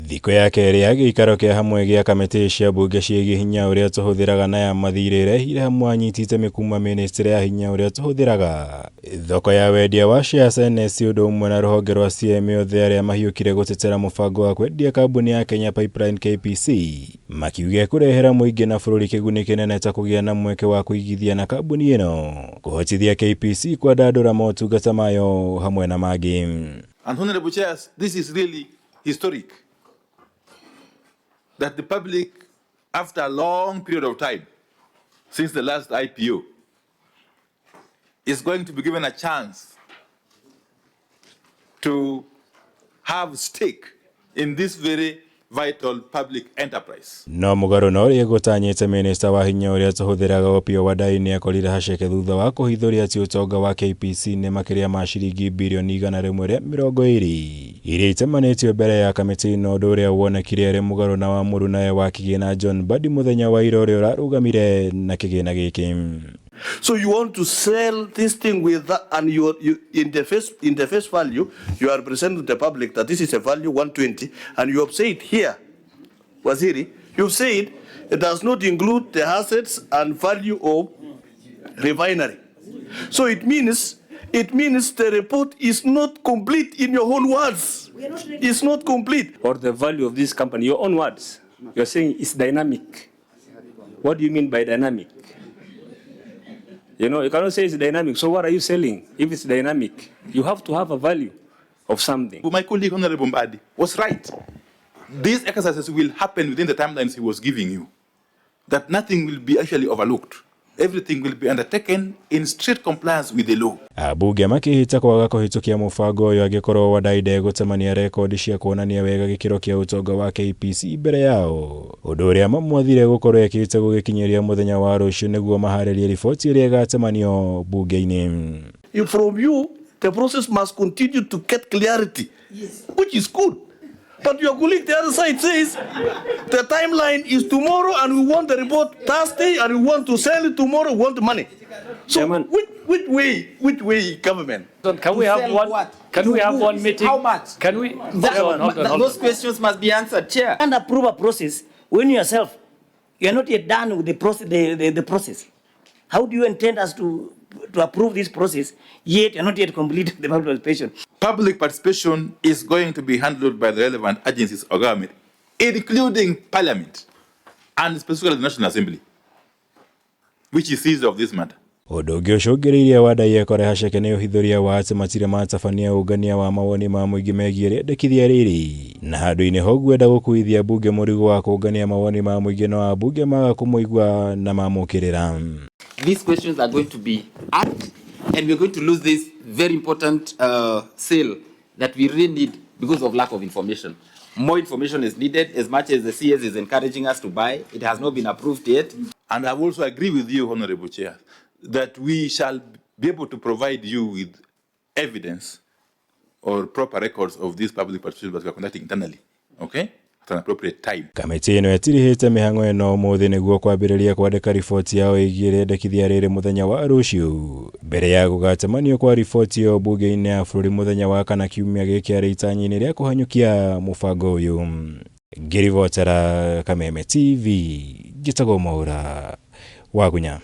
Thiko ya keri ya giikaro kia hamwe gia kamiti cia mbunge ciĩgiĩ hinya uria tuhũthĩraga na ya mathirĩre ire hamwe anyitĩte mĩkuma ministry ya hinya uria tuhũthĩraga. Thoko ya wendia wa shares NSC ũndũ ũmwe na rũhonge rwa CMA othe arĩa mahiũkire gũtetera mũbango wa kwendia kambuni ya Kenya Pipeline KPC makiuga kũrehera mũingĩ na bũrũri kĩguni kĩnene ta kũgĩa na mweke wa kũigithia na kambuni ĩno, kũhotithia KPC kwandandũra motungata mayo hamwe na mangĩ. And honorable chairs, this is really historic that the public, after a long period of time since the last IPO, is going to be given a chance to have stake in this very vital public enterprise. No mũgarũ na ũrĩa gũtanyĩte minista wa hinya ũrĩa tuhũthĩraga OPIYO WANDAYI nĩekorire HECEKE thutha wa kũhithũria atĩ ũtonga wa KPC nĩ makĩria ma ciringi birioni 120 iria itemanĩtio mbere ya kamĩtĩ ĩno, ũndũ ũrĩa wonekire arĩ mũgarũ na wamũru nawe wa kĩgĩna John Mbadi mũthenya wa ira ũrĩa ũrarũgamire na kĩgĩna gĩkĩ. So you want to sell this thing with that, and you in the face value you are presenting to the public that this is a value 120, and you have said here, Waziri, you said it does not include the assets and value of refinery. So it means the report is not complete in your own words. It's not complete. Or the value of this company, your own words. You're saying it's dynamic. What do you mean by dynamic? You know, you cannot say it's dynamic. So what are you selling? If it's dynamic, you have to have a value of something. My colleague, Honorable Mbadi, was right. These exercises will happen within the timelines he was giving you. That nothing will be actually overlooked. Everything will be undertaken in strict compliance with the law. Abunge makĩhĩta kwaga kũhĩtũkia mũbango ũyũ angĩkorwo WANDAYI ndegũtemania rekondi cia kuonania wega gĩkĩro kĩa ũtonga wa KPC mbere yao, ũndũ ũrĩa mamwathire gũkorwo ekĩte gũgĩkinyĩria mũthenya wa rũciũ nĩguo maharĩrie riboti ĩrĩa ĩgatemanio bunge-inĩ. From you, the process must continue to get clarity, which is good. But your colleague the other side says the timeline is tomorrow and we want the report Thursday and we want to sell it tomorrow, we want the money. So Chairman, which way government? Can we have one? What? Can we have one meeting? How much? Can we? Hold on. Those questions must be answered, Chair. And approve a process when yourself you are not yet done with the process. The process. How do you intend us to approve this process, yet you're not yet completed the public participation? Public participation is going to be handled by the relevant agencies of government, including Parliament and specifically the National Assembly, which is seized of this matter. Ũndũ ũngĩ ũcũngĩrĩirie WANDAYI ekore HECEKE nĩ ũhithũria wa atĩ matirĩ matabania ũngania wa mawoni ma mũingĩ megiĩ rĩendekithia rĩrĩ, na handũ-inĩ ho gwenda gũkuithia mbunge mũrigo wa kũngania mawoni ma mũingĩ no ambunge maga kũmũigua na mamũkĩrĩra. These questions are going to be asked, and we're going to lose this very important sale that we really need because of lack of information. More information is needed. As much as the CS is encouraging us to buy, it has not been approved yet. And I also agree with you, Honorable Chair, that we shall be able to provide you with evidence or proper records of these public participations that we are conducting internally, okay? At an appropriate time. Kamĩtĩ ĩno ĩtirĩhĩte mĩhang'o ĩno ũmũthĩ nĩguo kwambĩrĩria kwandĩka riboti yao ĩgiĩ rĩendekithia rĩrĩ mũthenya wa rũciũ, mbere ya gũgatemanio kwa riboti ĩyo mbunge-inĩ ya bũrũri mũthenya wa kana kiumia gĩkĩ arĩ itanya-inĩ rĩa kũhanyũkia mũbango ũyũ. Ngĩribotera Kameme TV, Gĩtagwo Mwaura, Wagunya.